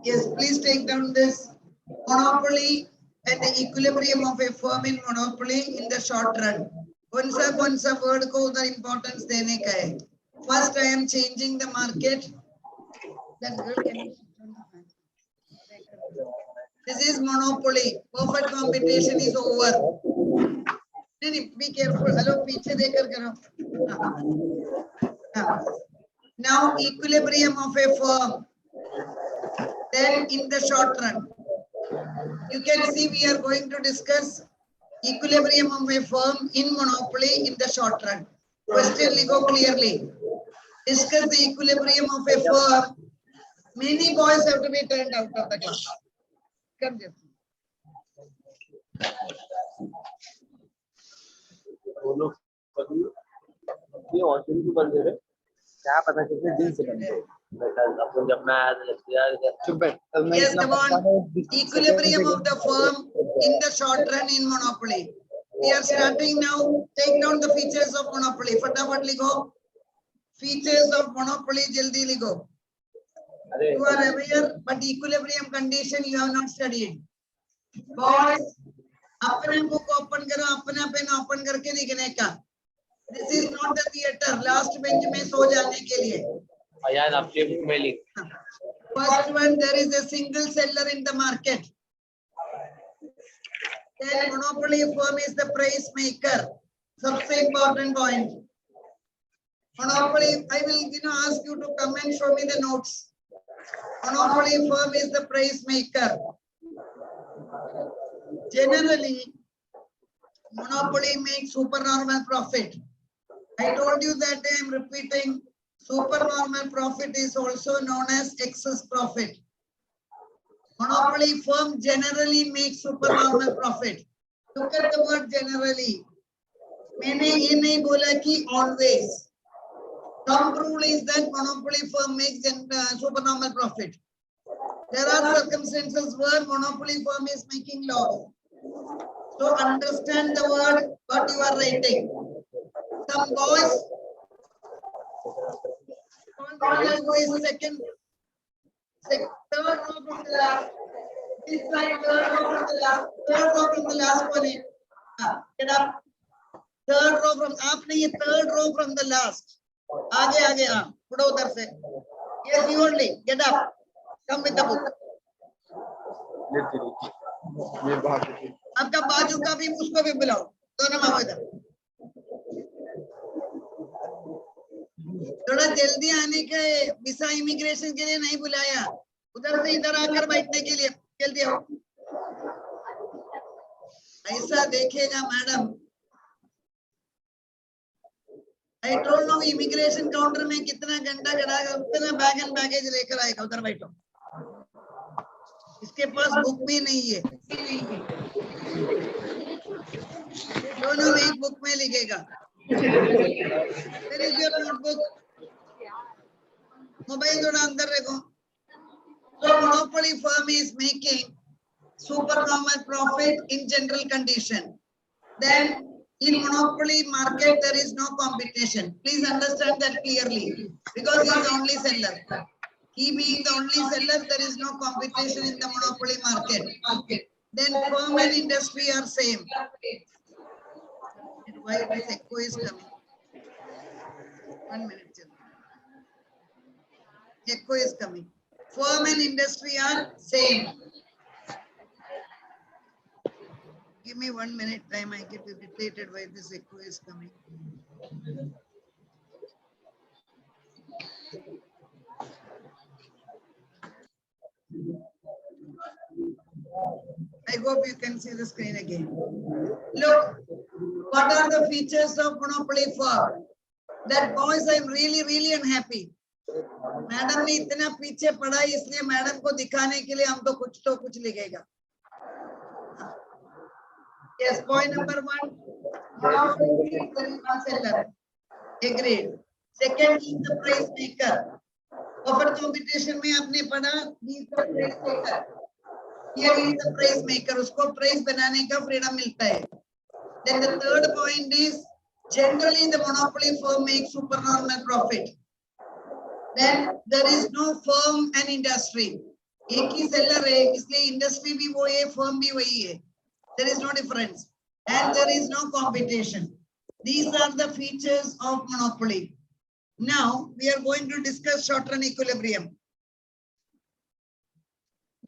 Yes, please take down this monopoly and the equilibrium of a firm in monopoly in the short run. कौन सा word को उधर importance देने का है. First, I am changing the market. That girl can. This is monopoly. Perfect competition is over. Be careful. Hello, पीछे देखकर करो. Now, equilibrium of a firm. Then in the short run, you can see we are going to discuss equilibrium of a firm in monopoly in the short run. Question go clearly. Discuss the equilibrium of a firm. Many boys have to be turned out of the class. Come here. क्या पता कितने दिन से बंद है जब मैं Yes, come on. Equilibrium of the firm in the short run in monopoly. We are starting now. Take down the features of monopoly. फटाफट लिखो. Features of monopoly जल्दी लिखो. You are aware, but equilibrium condition you have not studied. Boys, अपने book open करो, अपना pen open करके लिखने का. This is not the theater. Last bench में सो जाने के लिए. यार आपके book में लिख. First one, there is a single seller in the market. Then monopoly firm is the price maker. सबसे important point. Monopoly, I will ask you to come and show me the notes. Monopoly firm is the price maker. Generally, monopoly makes supernormal profit. I told you that I am repeating, supernormal profit is also known as excess profit. Monopoly firm generally makes supernormal profit. Look at the word generally. मैंने ये नहीं बोला कि always. Thumb rule is that monopoly firm makes supernormal profit. There are circumstances where monopoly firm is making loss. So understand the word what you are writing. Some boys, who is second, third row from the last. This side, third row from the last. Third row from the last one. Get up. Third row from. आपने ये third row from the last. आगे आगे उड़ो उधर से. Yes, you only. Get up. Come with the book. आपका बाजू का भी उसको भी बुलाओ. दोनों मामो इधर. थोड़ा जल्दी आने के वीसा इमिग्रेशन के लिए नहीं बुलाया. उधर से इधर आकर बैठने के लिए जल्दी आओ. ऐसा देखेगा madam. I don't know immigration counter में कितना घंटा खड़ा उतना बैग एंड बैगेज लेकर आएगा. उधर बैठो. इसके पास बुक भी नहीं है. दोनों में एक बुक में लिखेगा. Where is your notebook? Mobile थोड़ा अंदर रखो. So monopoly firm is making supernormal profit in general condition. Then in monopoly market there is no competition. Please understand that clearly because he is the only seller. He being the only seller, there is no competition in the monopoly market. Then firm and industry are same. Why this echo is coming? 1 minute. Echo is coming. Firm and industry are same. Give me 1 minute time. I get irritated why this echo is coming. I hope you can see the screen again. Look, what are the features of monopoly firm? That boys, I'm really unhappy. Madam ने इतना पीछे पढ़ा इसलिए madam को दिखाने के लिए हम तो कुछ लिखेगा. Yes, point number 1. Seller. Agreed. Second is the price maker. Offer competition में आपने पढ़ा he is the price maker. Here is the price maker. उसको price बनाने का freedom मिलता है. Then the third point is generally the monopoly firm makes supernormal profit. Then there is no firm and industry. एक ही seller है, इसलिए industry भी वो है, firm भी वही है. There is no difference, and there is no competition. These are the features of monopoly. Now we are going to discuss short-run equilibrium.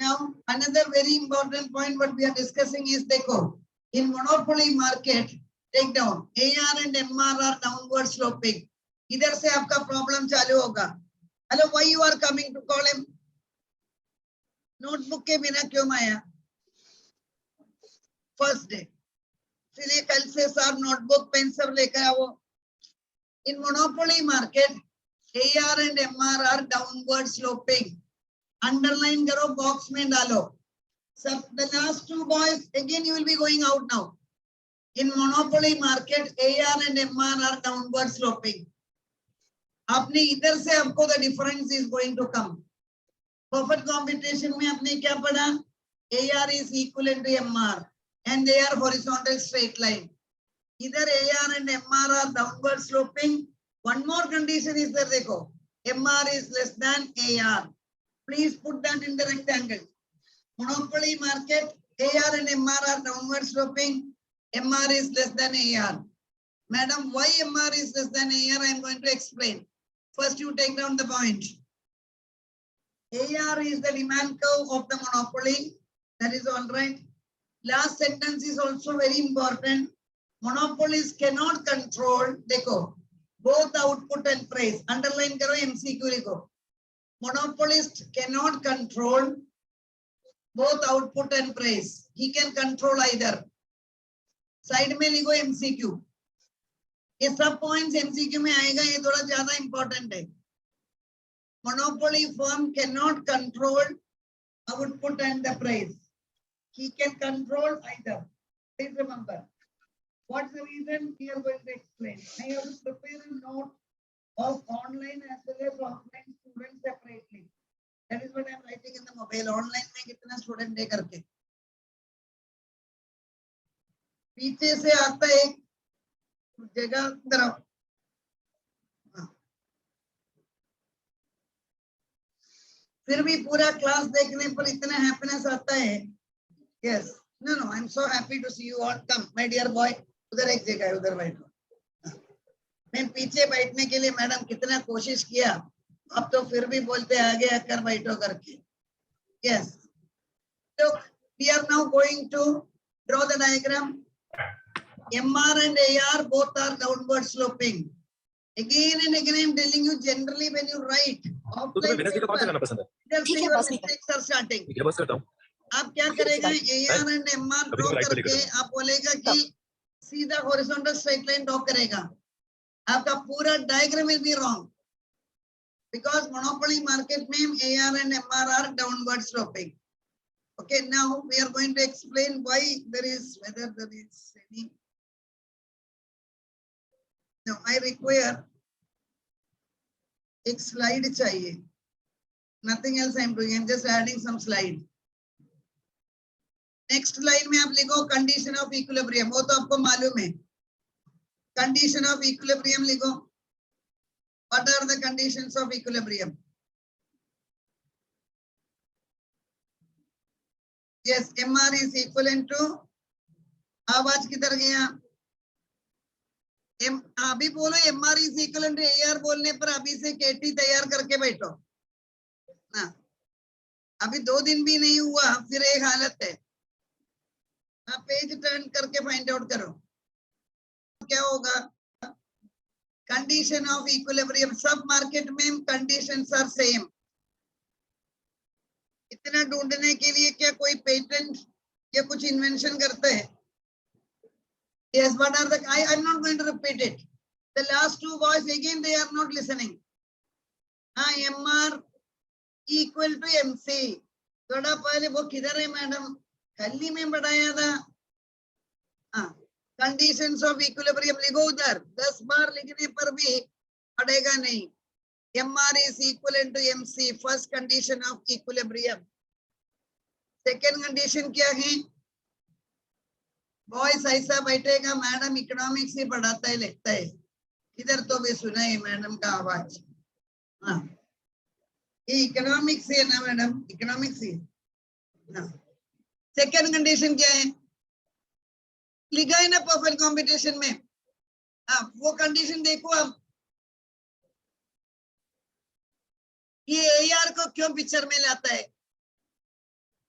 Now another very important point what we are discussing is देखो, in monopoly market, take down AR and MR are downward sloping. इधर से आपका problem चालू होगा. Hello, why you are coming to call him? Notebook के बिना क्यों आया? First day. इसलिए कल से सब notebook पेन सब लेकर आओ. In monopoly market, AR and MR are downward sloping. Underline करो, box में डालो. So the last two boys, again you will be going out now. In monopoly market, AR and MR are downward sloping. आपने इधर से आपको the difference is going to come. Perfect competition में आपने क्या पढ़ा? AR is equivalent to MR and they are horizontal straight line. Either AR and MR are downward sloping. One more condition is there, देखो. MR is less than AR. Please put that in the rectangle. Monopoly market, AR and MR are downward sloping. MR is less than AR. Madam, why MR is less than AR? I am going to explain. First, you take down the point. AR is the demand curve of the monopoly. That is all right. Last sentence is also very important. Monopolies cannot control, देखो, both output and price. Underline करो, MCQ लिखो. Monopolist cannot control both output and price. He can control either. Side में लिखो MCQ. ये सब points MCQ में आएगा, ये थोड़ा ज़्यादा important है. Monopoly firm cannot control output and the price. He can control either. Please remember. What's the reason? We are going to explain. I have to prepare a note of online as well as offline students separately. That is what I am writing in the mobile. Online में कितना student दे करके. पीछे से आता एक जगह तरफ. फिर भी पूरा क्लास देखने पर इतना हैप्पीनेस आता है. Yes. No, I'm so happy to see you all. Come, my dear boy. उधर एक जगह है, उधर बैठो. मैं पीछे बैठने के लिए मैडम कितना कोशिश किया, अब तो फिर भी बोलते आगे आकर बैठो करके. Yes. Look, we are now going to draw the diagram. MR and AR both are downward sloping. Again and again, I am telling you, generally when you write offline paper, your mistakes are starting. आप क्या करेगा? AR and MR draw करके आप बोलेगा कि सीधा horizontal straight line draw करेगा. आपका पूरा diagram will be wrong because monopoly market में AR and MR are downward sloping. Okay, now we are going to explain why there is, whether there is any. Now I require एक slide चाहिए. Nothing else I am doing. I am just adding some slide. Next line में आप लिखो condition of equilibrium. वो तो आपको मालूम है. Condition of equilibrium लिखो. What are the conditions of equilibrium? Yes, MR is equivalent to. आवाज किधर गया? अभी बोलो MR is equivalent to AR बोलने पर अभी से KT तैयार करके बैठो ना. अभी 2 दिन भी नहीं हुआ फिर एक हालत है. आप पेज टर्न करके फाइंड आउट करो क्या होगा. Condition of equilibrium. सब मार्केट में कंडीशंस आर सेम. इतना ढूंढने के लिए क्या कोई पेटेंट या कुछ इन्वेंशन करते हैं? Yes, what are the, I'm not going to repeat it. The last two boys again they are not listening. MR equal to MC. थोड़ा पहले वो किधर है मैडम? कल ही में बढ़ाया था. कंडीशंस ऑफ इक्विलिब्रियम लिखो उधर. 10 बार लिखने पर भी पड़ेगा नहीं. MR is equivalent to MC. First condition of equilibrium. Second condition क्या है? बॉयस ऐसा बैठेगा, मैडम इकोनॉमिक्स ही पढ़ाता है लिखता है. इधर तो भी सुना है मैडम का आवाज. ये इकोनॉमिक्स है ना मैडम, इकोनॉमिक्स है ना। सेकेंड कंडीशन क्या है, लिखा है ना परफेक्ट कंपटीशन में। हाँ, वो कंडीशन देखो आप, ये एआर को क्यों पिक्चर में लाता है?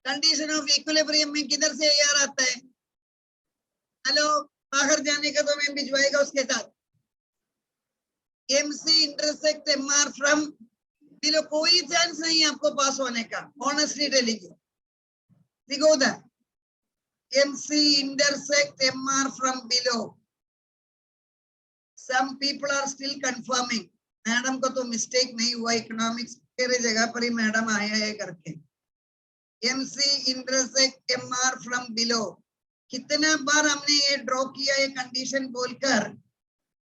कंडीशन ऑफ इक्विलिब्रियम में किधर से एआर आता है? हेलो, बाहर जाने का तो मैं भिजवाएगा उसके साथ। MC intersect MR from below, कोई चांस नहीं है आपको पास होने का, ऑनेस्टली टेलिंग यू। देखो उधर, MC intersect MR from below. Some people are still confirming. Madam को तो मिस्टेक नहीं हुआ, इकोनॉमिक्स तेरे जगह पर ही मैडम आया है करके। MC intersect MR from below. कितना बार हमने ये ड्रॉ किया ये कंडीशन बोलकर,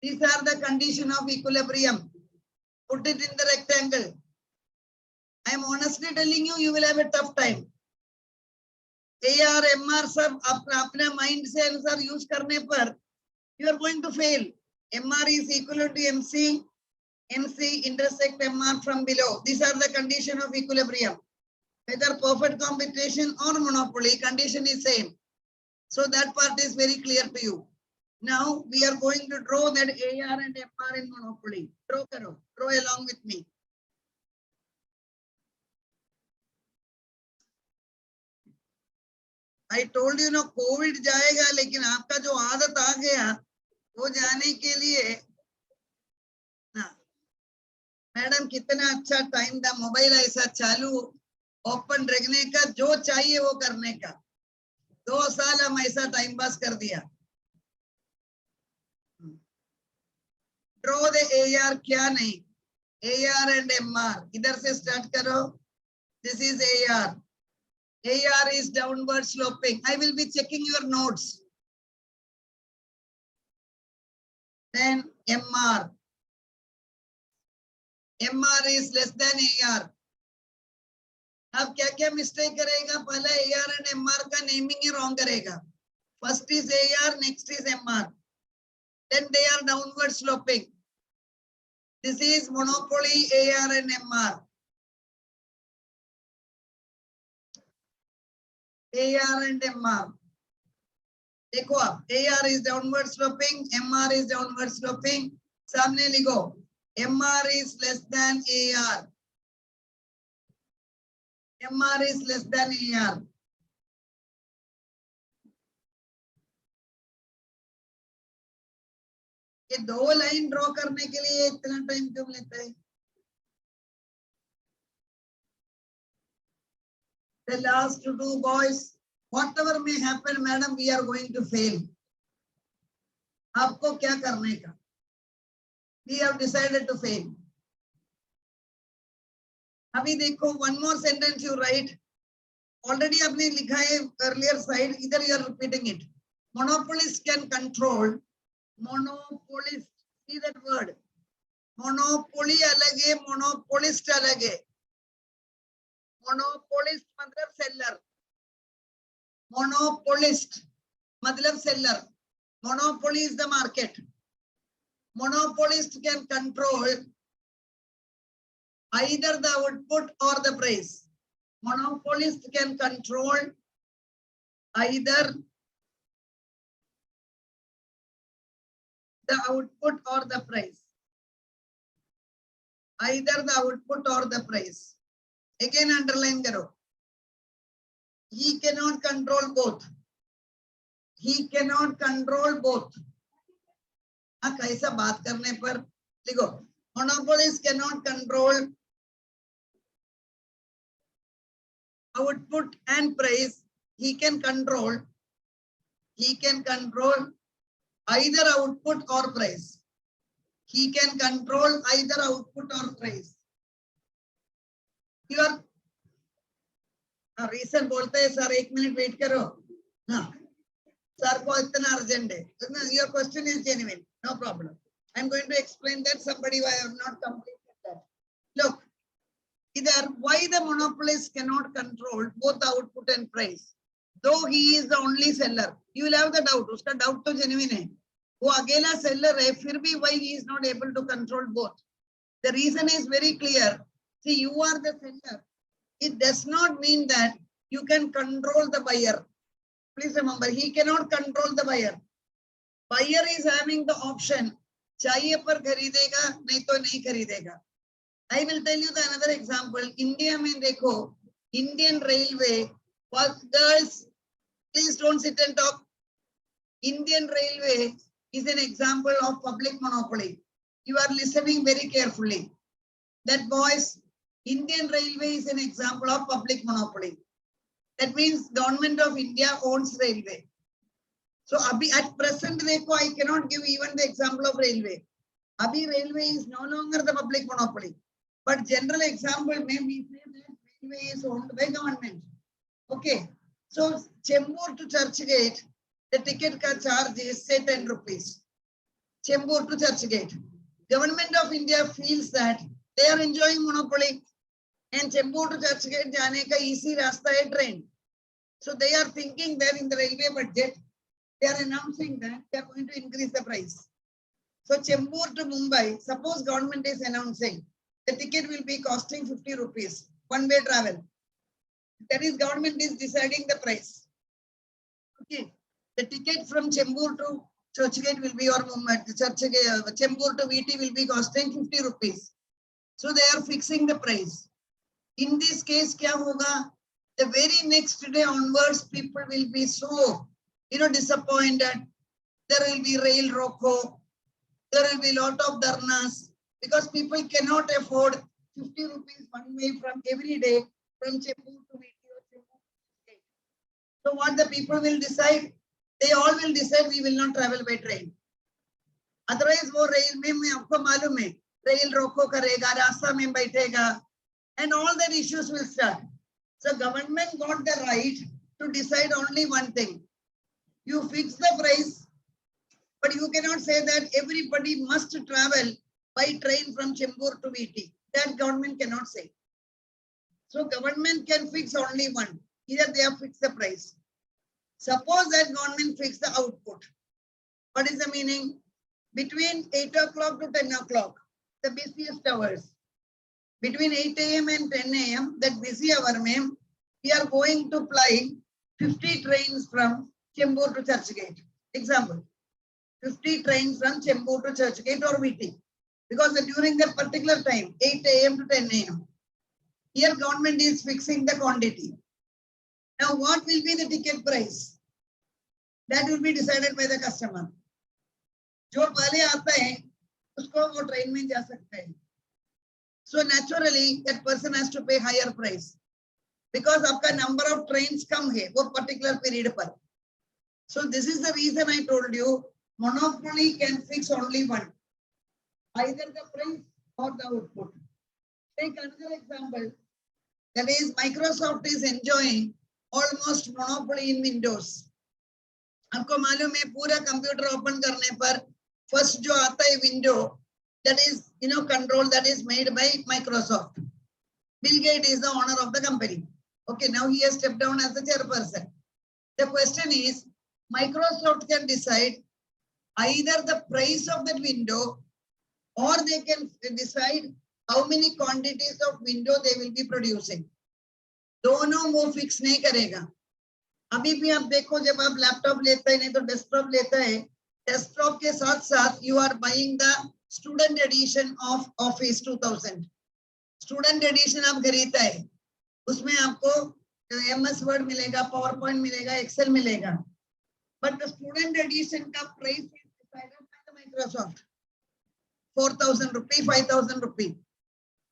these are the condition of equilibrium. Put it in the rectangle. I am honestly telling you, you will have a tough time. AR, MR सब अपने mind से अनुसार यूज करने पर you are going to fail. MR is equal to MC. MC intersect MR from below. These are the condition of equilibrium. Whether perfect competition or monopoly, condition is same. So that part is very clear to you. Now we are going to draw that AR and MR in monopoly. Draw karo. Draw along with me. I told you ना Covid जाएगा, लेकिन आपका जो आदत आ गया वो जाने के लिए ना, मैडम कितना अच्छा टाइम था, मोबाइल ऐसा चालू ओपन रखने का, जो चाहिए वो करने का। 2 साल हम ऐसा टाइम पास कर दिया। ड्रॉ द AR, क्या नहीं, AR एंड MR, इधर से स्टार्ट करो। This is AR. AR is downward sloping. I will be checking your notes. Then MR. MR is less than AR. अब क्या क्या मिस्टेक करेगा, पहले AR and MR का नेमिंग ही रॉन्ग करेगा। First is AR, next is MR. Then they are downward sloping. This is monopoly AR and MR. AR and MR. देखो आप, AR is downward sloping, MR is downward sloping. सामने लिखो, MR is less than AR. MR is less than AR. ये 2 line draw करने के लिए इतना time क्यों लेता है? The last 2 boys, whatever may happen, madam, we are going to fail. आपको क्या करने का? We have decided to fail. अभी देखो, one more sentence you write. Already आपने लिखा है earlier side, इधर you are repeating it. Monopolist can control. Monopolist, see that word. Monopoly अलग है, monopolist अलग है. Monopolist मतलब seller. Monopolist मतलब seller. Monopoly is the market. Monopolist can control either the output or the price. Monopolist can control either the output or the price. Either the output or the price. Again underline karo. He cannot control both. He cannot control both. हाँ, कैसा बात करने पर लिखो, monopolist cannot control output and price. He can control either output or price. He can control either output or price. You are reason बोलते हैं sir, 1 minute wait करो। हाँ, सर को इतना अर्जेंट है। Your question is genuine, no problem. I'm going to explain that. Somebody why I have not completed that. Look, either why the monopolist cannot control both the output and price, though he is the only seller. You will have the doubt. उसका doubt तो genuine है। वो अकेला seller है, फिर भी why he is not able to control both? The reason is very clear. See, you are the seller. It does not mean that you can control the buyer. Please remember, he cannot control the buyer. Buyer is having the option. चाहिए पर खरीदेगा, नहीं तो नहीं खरीदेगा. I will tell you the another example. India में देखो, Indian Railway, girls, please don't sit and talk. Indian Railway is an example of public monopoly. You are listening very carefully. That boys, Indian Railway is an example of public monopoly. That means government of India owns railway. So at present, I cannot give even the example of railway. Abhi railway is no longer the public monopoly. But general example may be that railway is owned by government. Okay. So Chembur to Churchgate, the ticket ka charge is say 10 rupees. Chembur to Churchgate. Government of India feels that they are enjoying monopoly. And Chembur to Churchgate jaane ka easy rasta hai train. So they are thinking that in the railway budget, they are announcing that they are going to increase the price. So Chembur to Mumbai, suppose government is announcing the ticket will be costing 50 rupees, one-way travel. That is, government is deciding the price. Okay, the ticket from Chembur to Churchgate will be, or Chembur to VT will be costing 50 rupees. So they are fixing the price. In this case, kya hoga? The very next day onwards, people will be so, disappointed. There will be rail roko. There will be a lot of dharnas because people cannot afford 50 rupees one way from every day from Chembur to VT or Chembur to State. So what the people will decide? They all will decide we will not travel by train. Otherwise, wo rail mein aapko malum hai, rail roko karega, rasta mein baithega, and all that issues will start. So government got the right to decide only one thing. You fix the price, but you cannot say that everybody must travel by train from Chembur to VT. That government cannot say. So government can fix only one. Either they have fixed the price. Suppose that government fixed the output. What is the meaning? Between 8 o'clock to 10 o'clock, the busiest hours. Between 8 a.m. and 10 a.m., that busy hour, ma'am, we are going to ply 50 trains from Chembur to Churchgate. Example, 50 trains from Chembur to Churchgate or VT. Because during that particular time, 8 a.m. to 10 a.m., here government is fixing the quantity. Now, what will be the ticket price? That will be decided by the customer. जो पहले आता है, उसको वो train में जा सकता है. So naturally, that person has to pay higher price because आपका number of trains कम है वो particular period पर. So this is the reason I told you, monopoly can fix only one, either the price or the output. Take another example. That is, Microsoft is enjoying almost monopoly in Windows. आपको मालूम है पूरा computer open करने पर first जो आता है window, that is, control that is made by Microsoft. Bill Gates is the owner of the company. Okay, now he has stepped down as the chairperson. The question is, Microsoft can decide either the price of that window or they can decide how many quantities of window they will be producing. दोनों वो fix नहीं करेगा. अभी भी आप देखो जब आप लैपटॉप लेते हैं नहीं तो डेस्कटॉप लेता है, डेस्कटॉप के साथ साथ you are buying the student edition of Office 2000. Student edition आप खरीदता है, उसमें आपको MS Word मिलेगा, PowerPoint मिलेगा, Excel मिलेगा. But the student edition का price is decided by the Microsoft. 4,000 rupees, 5,000 rupees.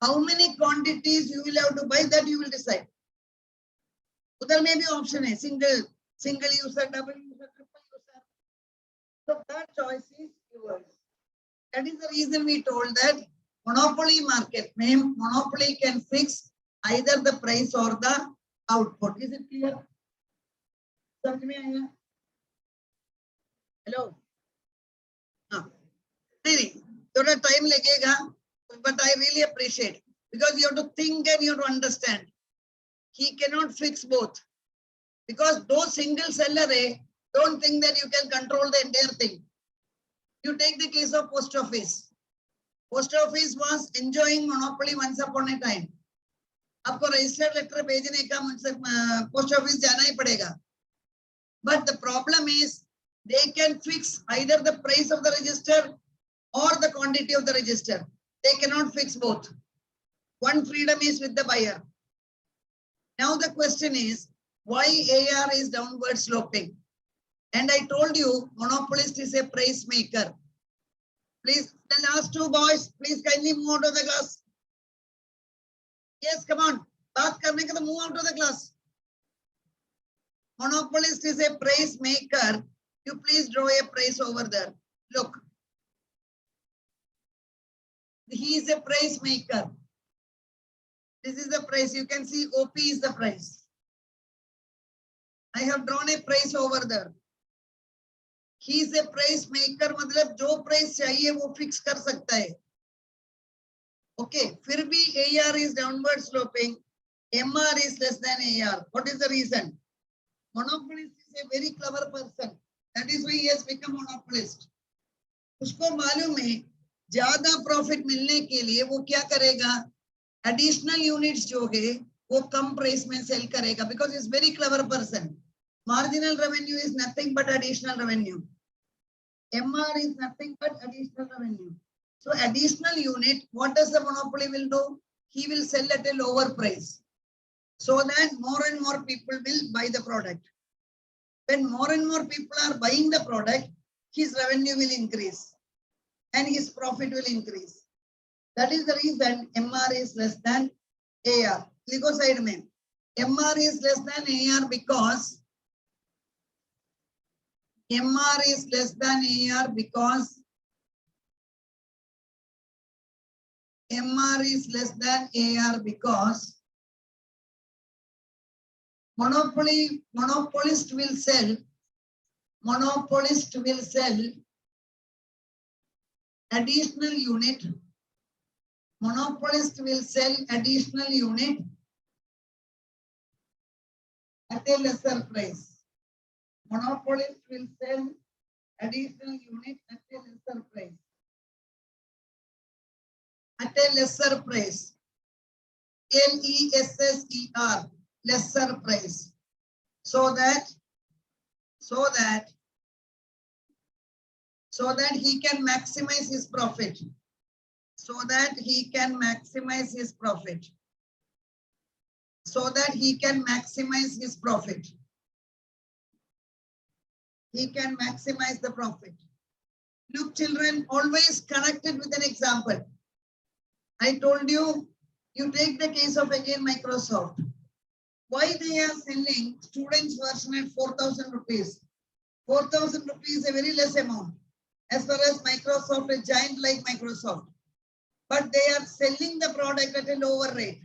How many quantities you will have to buy, that you will decide. उधर में भी option है, single user, double user, triple user. So that choice is yours. That is the reason we told that monopoly market, ma'am, monopoly can fix either the price or the output. Is it clear? समझ में आया? Hello. Really, थोड़ा time लगेगा, but I really appreciate because you have to think and you have to understand. He cannot fix both because those single seller, don't think that you can control the entire thing. You take the case of post office. Post office was enjoying monopoly once upon a time. आपको registered letter भेजने का मुझसे post office जाना ही पड़ेगा. But the problem is they can fix either the price of the register or the quantity of the register. They cannot fix both. One freedom is with the buyer. Now the question is why AR is downward sloping? And I told you monopolist is a price maker. Please, the last two boys, please kindly move out of the class. Yes, come on. Baat karne ka to move out of the class. Monopolist is a price maker. You please draw a price over there. Look. He is a price maker. This is the price. You can see OP is the price. I have drawn a price over there. He is a price maker. मतलब जो price चाहिए वो fix कर सकता है. Okay. फिर भी AR is downward sloping. MR is less than AR. What is the reason? Monopolist is a very clever person. That is why he has become monopolist. उसको मालूम है ज्यादा प्रॉफिट मिलने के लिए वो क्या करेगा? एडिशनल यूनिट्स जो है वो कम प्राइस में सेल करेगा. Because is very clever person. Marginal revenue is nothing but additional revenue. MR is nothing but additional revenue. So additional unit, what does the monopoly will do? He will sell at a lower price so that more and more people will buy the product. When more and more people are buying the product, his revenue will increase and his profit will increase. That is the reason MR is less than AR. Ligo side mein. MR is less than AR because MR is less than AR because MR is less than AR because monopolist will sell additional unit. Monopolist will sell additional unit at a lesser price. Monopolist will sell additional unit at a lesser price. At a lesser price. LESSER, lesser price. So that he can maximize his profit. So that he can maximize his profit. So that he can maximize his profit. He can maximize the profit. Look, children, always connected with an example. I told you, you take the case of again Microsoft. Why they are selling students version at 4,000 rupees? 4,000 rupees is a very less amount as far as Microsoft, a giant like Microsoft. But they are selling the product at a lower rate.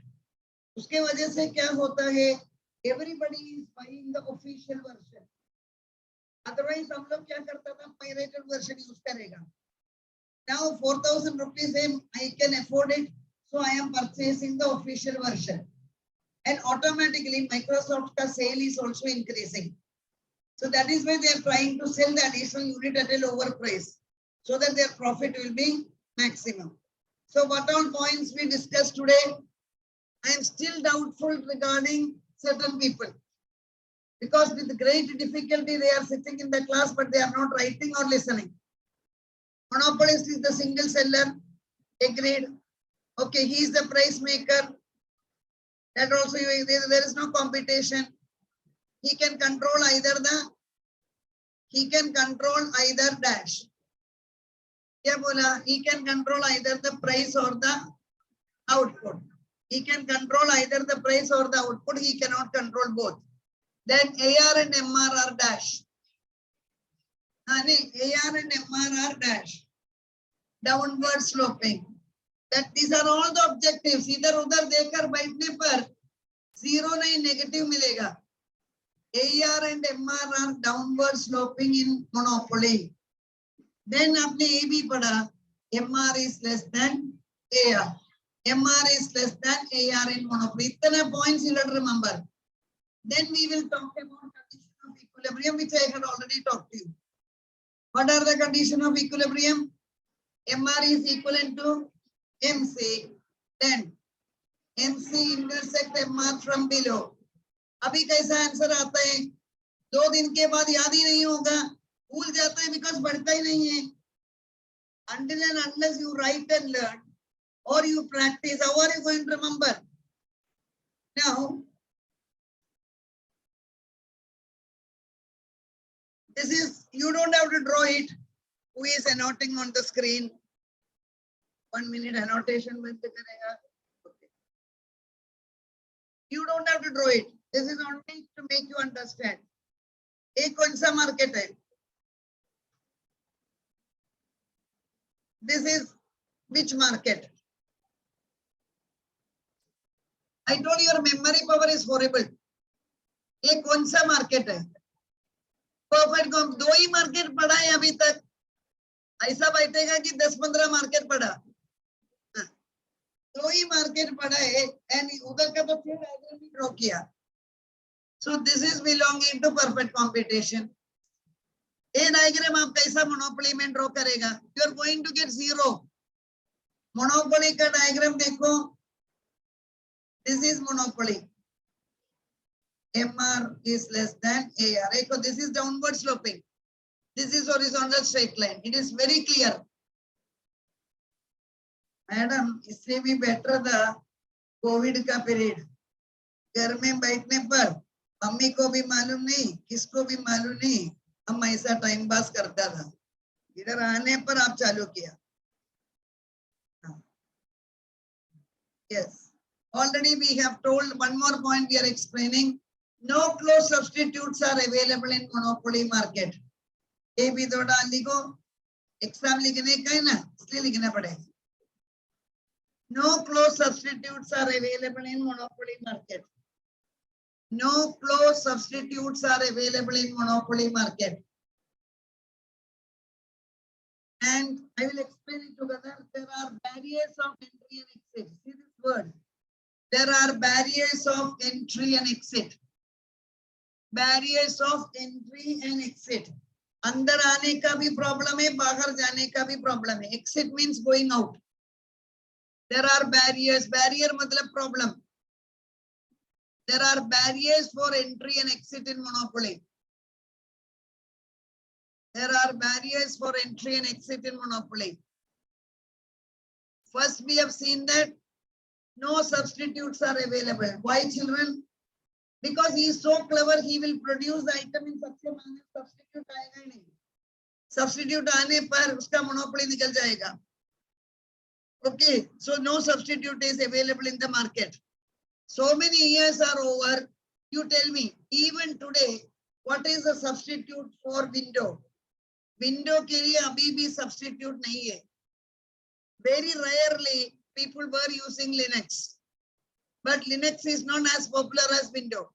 उसके वजह से क्या होता है? Everybody is buying the official version. Otherwise, हम लोग क्या करता था? Pirated version use करेगा. Now 4,000 rupees, I can afford it, so I am purchasing the official version. And automatically, Microsoft ka sale is also increasing. So that is why they are trying to sell the additional unit at a lower price, so that their profit will be maximum. So what all points we discussed today? I am still doubtful regarding certain people. Because with great difficulty, they are sitting in the class, but they are not writing or listening. Monopolist is the single seller. Agreed. Okay, he is the price maker. That also, there is no competition. He can control either dash. Kya bola? He can control either the price or the output. He can control either the price or the output. He cannot control both. Then AR and MR are dash. AR and MR are dash. Downward sloping. That these are all the objectives. Either udhar dekar baithne par zero nahi negative milega. AR and MR are downward sloping in monopoly. Then apne A bhi pada. MR is less than AR. MR is less than AR in monopoly. Itna points you have to remember. Then we will talk about condition of equilibrium, which I had already talked to you. What are the condition of equilibrium? MR is equivalent to MC. Then MC intersect MR from below. अभी कैसा answer आता है? 2 दिन के बाद याद ही नहीं होगा, भूल जाता है बिकॉज बढ़ता ही नहीं है. Until and unless you write and learn or you practice, how are you going to remember? Now, this is, you don't have to draw it. Who is annotating on the screen? 1 minute annotation. Okay. You don't have to draw it. This is only to make you understand. एक कौन सा market है? This is which market? I told you your memory power is horrible. ये कौन सा market है? Perfect. 2 ही market पढ़ा है अभी तक. ऐसा बैठेगा कि 10-15 market पढ़ा. 2 ही market पढ़ा है and उधर का तो फिर diagram भी draw किया. So this is belonging to perfect competition. ये diagram आप कैसा monopoly में draw करेगा? You are going to get 0. Monopoly का diagram देखो. This is monopoly. MR is less than AR. So this is downward sloping. This is horizontal straight line. It is very clear. Madam, इससे भी better था COVID का period. घर में बैठने पर मम्मी को भी मालूम नहीं, किसको भी मालूम नहीं, हम ऐसा टाइम पास करता था. इधर आने पर आप चालू किया. Yes. Already we have told one more point we are explaining. No close substitutes are available in monopoly market. ये भी तो डाल लिखो. Exam लिखने का है ना, इसलिए लिखना पड़ेगा. No close substitutes are available in monopoly market. No close substitutes are available in monopoly market. And I will explain it together. There are barriers of entry and exit. See this word. There are barriers of entry and exit. Barriers of entry and exit. अंदर आने का भी problem है, बाहर जाने का भी problem है. Exit means going out. There are barriers. Barrier मतलब problem. There are barriers for entry and exit in monopoly. There are barriers for entry and exit in monopoly. First, we have seen that no substitutes are available. Why, children? Because he is so clever, he will produce the item in such a manner substitute आएगा ही नहीं. Substitute आने पर उसका monopoly निकल जाएगा. Okay, so no substitute is available in the market. So many years are over. You tell me, even today, what is the substitute for window? Window के लिए अभी भी substitute नहीं है. Very rarely people were using Linux, but Linux is not as popular as Windows.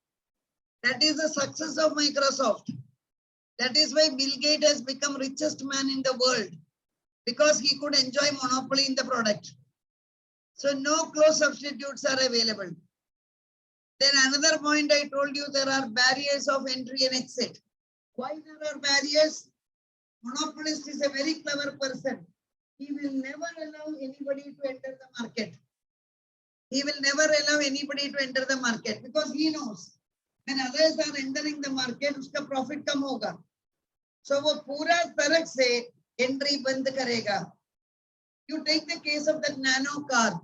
That is the success of Microsoft. That is why Bill Gates has become richest man in the world, because he could enjoy monopoly in the product. So no close substitutes are available. Then another point I told you, there are barriers of entry and exit. Why there are barriers? Monopolist is a very clever person. He will never allow anybody to enter the market. He will never allow anybody to enter the market because he knows when others are entering the market, उसका profit कम होगा. So वो पूरा तरह से entry बंद करेगा. You take the case of that nano car.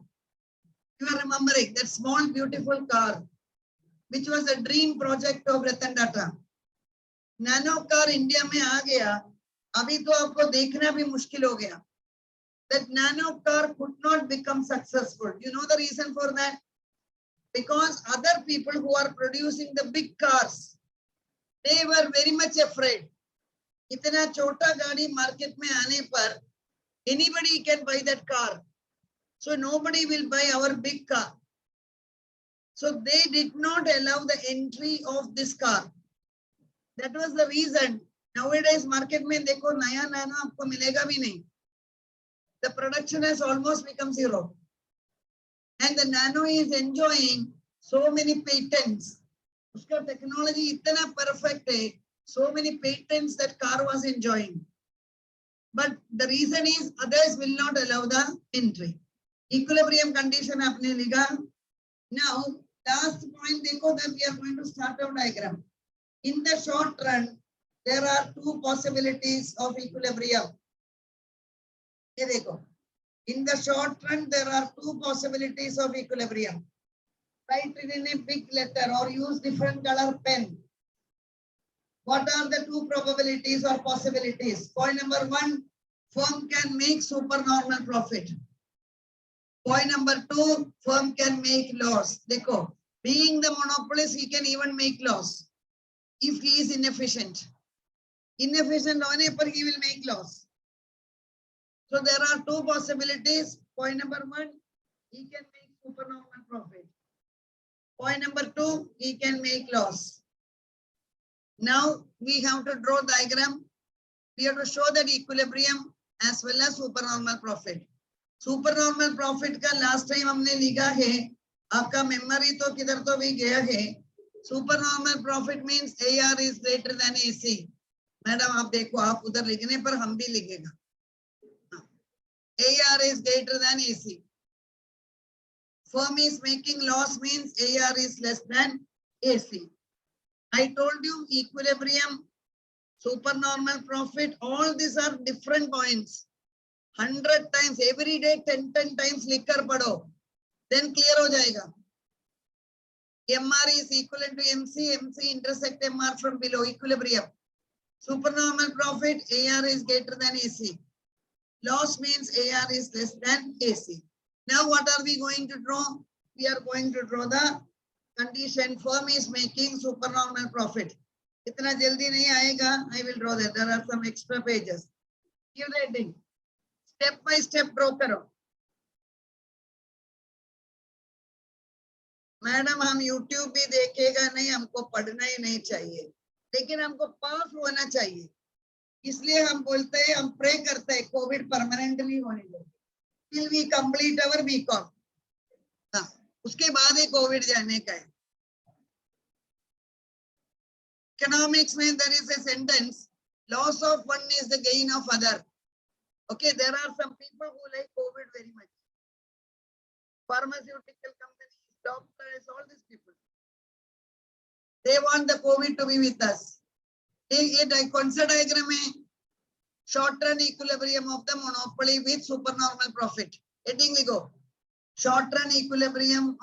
You are remembering that small beautiful car, which was a dream project of Ratan Tata. Nano car India में आ गया. अभी तो आपको देखना भी मुश्किल हो गया. That nano car could not become successful. You know the reason for that? Because other people who are producing the big cars, they were very much afraid. इतना छोटा गाड़ी market में आने पर anybody can buy that car. So nobody will buy our big car. So they did not allow the entry of this car. That was the reason. Nowadays market में देखो नया nano आपको मिलेगा भी नहीं. The production has almost become zero. And the nano is enjoying so many patents. Uska technology itna perfect hai, so many patents that car was enjoying. But the reason is others will not allow the entry. Equilibrium condition आपने लिखा. Now, last point, देखो that we are going to start our diagram. In the short run, there are two possibilities of equilibrium. ये देखो. In the short run, there are two possibilities of equilibrium. Write it in a big letter or use different color pen. What are the two probabilities or possibilities? Point number one, firm can make supernormal profit. Point number two, firm can make loss. देखो, being the monopolist, he can even make loss if he is inefficient. Inefficient होने पर he will make loss. So there are two possibilities. Point number one, he can make supernormal profit. Point number two, he can make loss. Now we have to draw diagram. We have to show that equilibrium as well as supernormal profit. Supernormal profit का last time हमने लिखा है. आपका memory तो किधर तो भी गया है. Supernormal profit means AR is greater than AC. Madam आप देखो, आप उधर लिखने पर हम भी लिखेगा. AR is greater than AC. Firm is making loss means AR is less than AC. I told you equilibrium, supernormal profit, all these are different points. 100 times, every day 10 times लिख कर पढ़ो, then clear हो जाएगा. MR is equivalent to MC, MC intersect MR from below, equilibrium. Supernormal profit, AR is greater than AC. Loss means AR is less than AC. Now what are we going to draw? We are going to draw the condition firm is making supernormal profit. इतना जल्दी नहीं आएगा. I will draw that. There are some extra pages. Keep reading. Step by step draw करो. Madam हम YouTube भी देखेगा नहीं, हमको पढ़ना ही नहीं चाहिए, लेकिन हमको पास होना चाहिए. इसलिए हम बोलते हैं, हम प्रे करते हैं कोविड परमानेंटली होने दो, till we complete our BCom. हाँ, उसके बाद ही कोविड जाने का है. Economics में there is a sentence, loss of one is the gain of other. Okay, there are some people who like COVID very much. Pharmaceutical companies, doctors, all these people. They want the COVID to be with us. ये concept diagram में short run equilibrium of the monopoly with supernormal profit. Heading लिखो. Short run equilibrium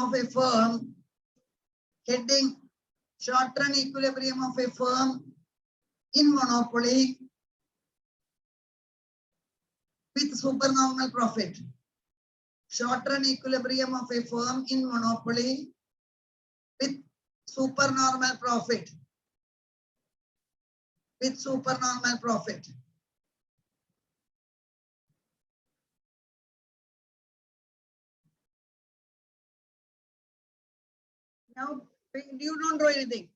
of a firm. Heading, short run equilibrium of a firm in monopoly with supernormal profit. Short run equilibrium of a firm in monopoly with supernormal profit. With supernormal profit. Now, you don't draw anything.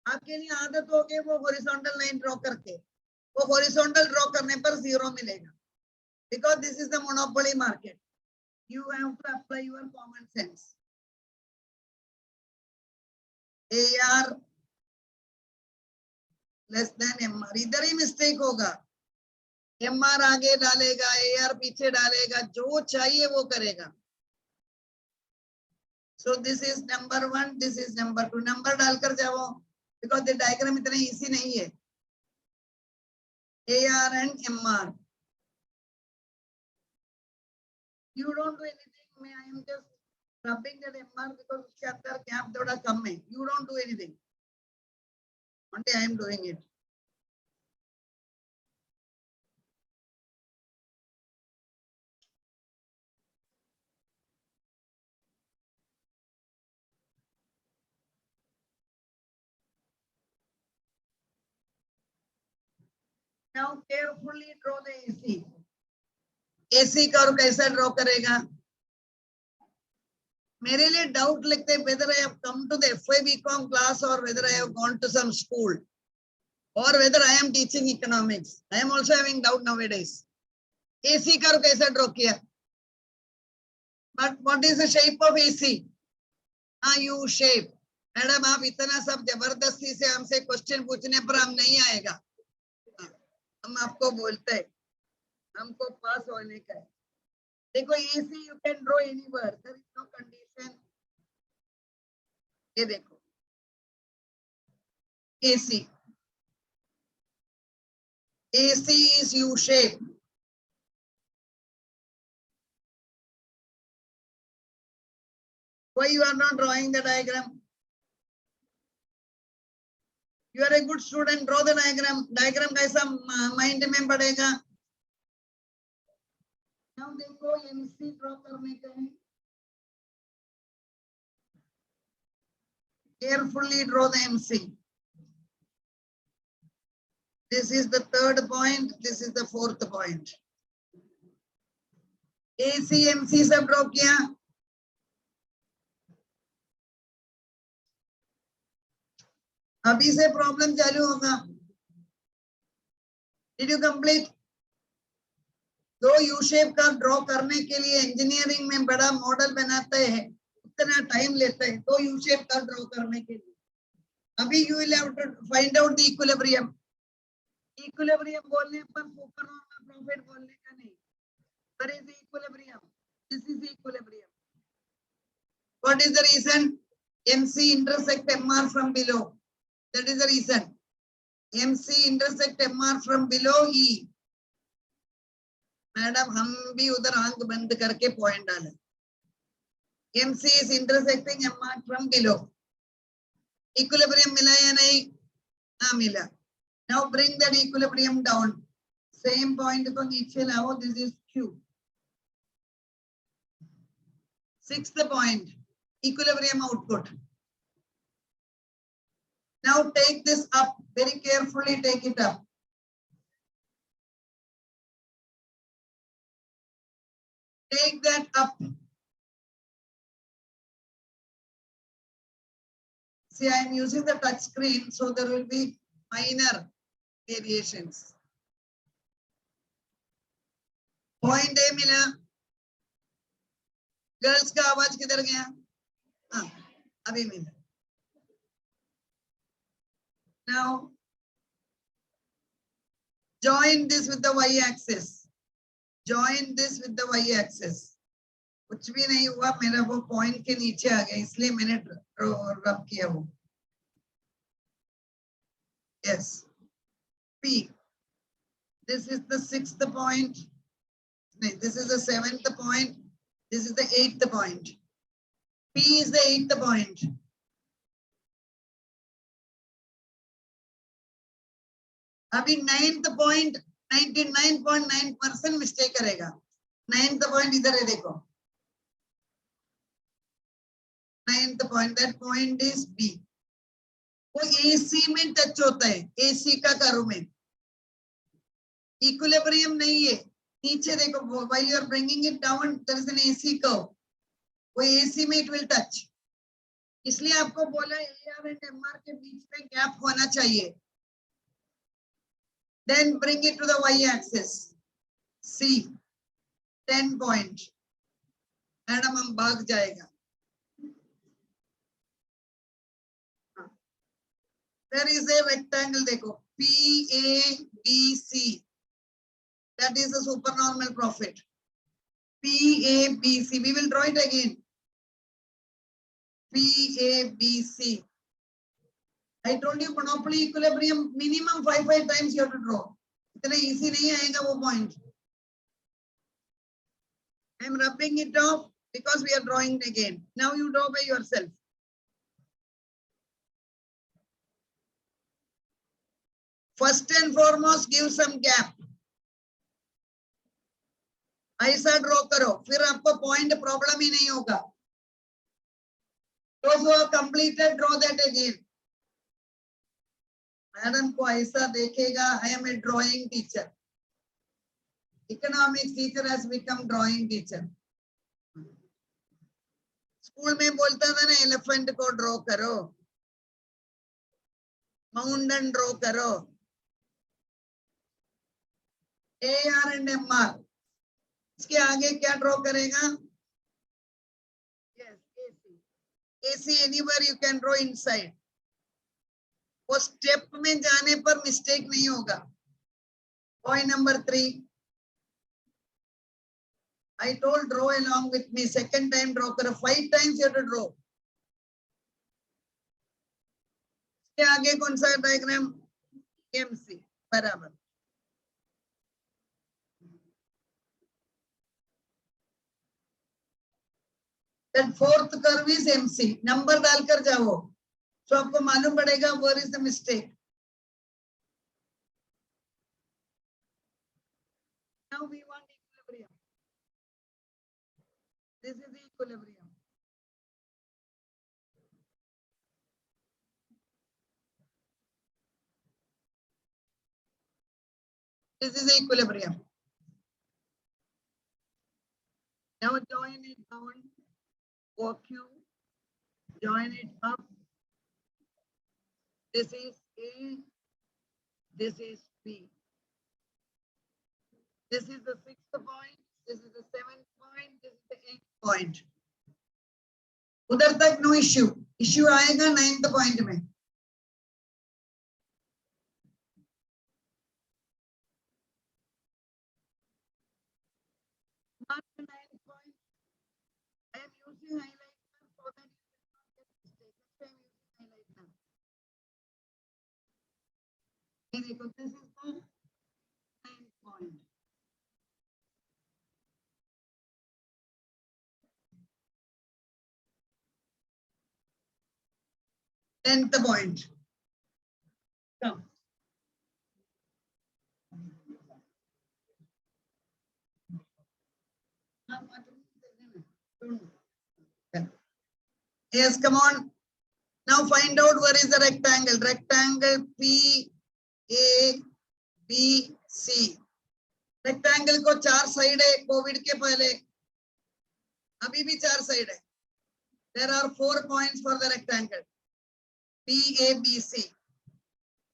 आपके लिए आदत हो गई वो horizontal line draw करके, वो horizontal draw करने पर zero मिलेगा. Because this is the monopoly market. You have to apply your common sense. AR less than MR. इधर ही mistake होगा. MR आगे डालेगा, AR पीछे डालेगा, जो चाहिए वो करेगा. So this is number one, this is number two. Number डालकर जाओ, because the diagram इतना easy नहीं है. AR and MR. You don't do anything. I am just rubbing that MR because उसके अंदर gap थोड़ा कम है. You don't do anything. Only I am doing it. Now carefully draw the AC. AC curve कैसा draw करेगा? मेरे लिए doubt लगते हैं whether I have come to the FY BCom class or whether I have gone to some school or whether I am teaching economics. I am also having doubt nowadays. AC curve कैसा draw किया? But what is the shape of AC? U shape. Madam आप इतना सब जबरदस्ती से हमसे question पूछने पर हम नहीं आएगा. हम आपको बोलते हैं, हमको पास होने का है. देखो AC you can draw anywhere, there is no condition. ये देखो AC is U shape. Why you are not drawing the diagram? You are a good student, draw the diagram. Diagram कैसा mind में पड़ेगा? Now देखो MC draw करने का है. Carefully draw the MC. This is the third point. This is the fourth point. AC MC सब draw किया. अभी से प्रॉब्लम चालू होगा. Did you complete? दो यू शेप का ड्रॉ करने के लिए इंजीनियरिंग में बड़ा मॉडल बनाते हैं, उतना टाइम लेते हैं दो यू शेप का ड्रॉ करने के लिए. अभी you will have to find out the equilibrium. Equilibrium बोलने पर सुपर नॉर्मल प्रॉफिट बोलने का नहीं. Where is the equilibrium? This is the equilibrium. What is the reason? MC intersect MR from below. That is the reason. MC intersect MR from below E. Madam हम भी उधर आंख बंद करके point डालें. MC is intersecting MR from below. Equilibrium मिला या नहीं? हाँ मिला. Now bring that equilibrium down. Same point को नीचे लाओ. This is Q. Sixth point, equilibrium output. Now take this up, very carefully take it up. Take that up. See, I am using the touch screen, so there will be minor variations. Point A मिला. Girls का आवाज किधर गया? हाँ, अभी मिला. Now join this with the y-axis. Join this with the y-axis. कुछ भी नहीं हुआ, मेरा वो पॉइंट के नीचे आ गया, इसलिए मैंने रब किया वो. Yes. P. This is the sixth point. This is the seventh point. This is the eighth point. P is the eighth point. अभी ninth point 99.9% मिस्टेक करेगा. Ninth point इधर है देखो. Ninth point, that point is B. वो AC में touch होता है, AC का कर्व में. इक्विलिब्रियम नहीं है. नीचे देखो, while you are bringing it down, there is an AC curve. वो AC में it will touch. इसलिए आपको बोला AR and MR के बीच में गैप होना चाहिए. Then bring it to the y-axis. C. 10 point. Madam हम भाग जाएगा. There is a rectangle देखो, PABC. That is the supernormal profit. PABC. We will draw it again. PABC. I told you monopoly equilibrium minimum 5 times you have to draw. इतना easy नहीं आएगा वो point. I am rubbing it off because we are drawing it again. Now you draw by yourself. First and foremost, give some gap. ऐसा draw करो, फिर आपको point problem ही नहीं होगा. Those who have completed, draw that again. Madam को ऐसा देखेगा, I am a drawing teacher. Economics teacher has become drawing teacher. School में बोलता था ना, एलिफेंट को ड्रॉ करो, माउंटेन ड्रॉ करो. AR and MR. इसके आगे क्या ड्रॉ करेगा? Yes, AC. AC anywhere you can draw inside. वो स्टेप में जाने पर मिस्टेक नहीं होगा. Point number 3. I told draw along with me. Second time draw करो. 5 times you have to draw. इसके आगे कौन सा डायग्राम? MC बराबर. Then fourth curve is MC. Number डालकर जाओ. So आपको मालूम पड़ेगा where is the mistake. Now we want equilibrium. This is equilibrium. This is equilibrium. Now join it down. OQ. Join it up. This is A. This is B. This is the 6th point. This is the 7th point. This is the 8th point. उधर तक no issue. Issue आएगा 9th point में. Not the 9th point. I am using highlighter so that you will not get mistake. That's why I am using highlighter. ये देखो, this is the 9th point. Tenth point. Come. Yes, come on. Now find out where is the rectangle. Rectangle PABC. Rectangle को 4 side है Covid के पहले, अभी भी 4 side है. There are 4 points for the rectangle. PABC.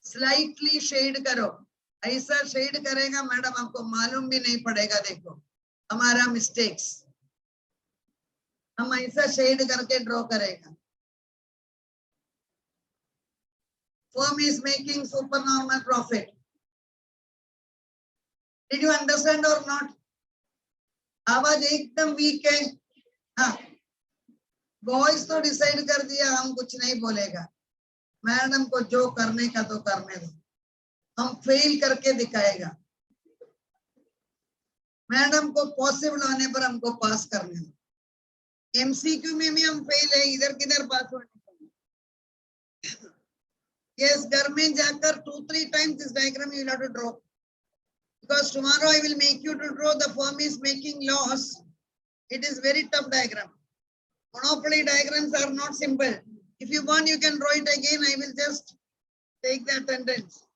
Slightly shade करो. ऐसा shade करेगा मैडम आपको मालूम भी नहीं पड़ेगा. देखो हमारा मिस्टेक्स, हम ऐसा शेड करके ड्रॉ करेगा. Firm is making supernormal profit. Did you understand or not? आवाज एकदम वीक है. हाँ, बॉयज तो डिसाइड कर दिया हम कुछ नहीं बोलेगा. मैडम को जो करने का तो करने दो, हम फेल करके दिखाएगा. मैडम को पॉसिबल होने पर हमको पास करने दो. एमसीक्यू में भी हम फेल है, इधर किधर पास होने. Yes, घर में जाकर 2-3 times this diagram you will have to draw, because tomorrow I will make you to draw. The firm is making loss. It is very tough diagram. Monopoly diagrams are not simple. If you want, you can draw it again. I will just take the attendance.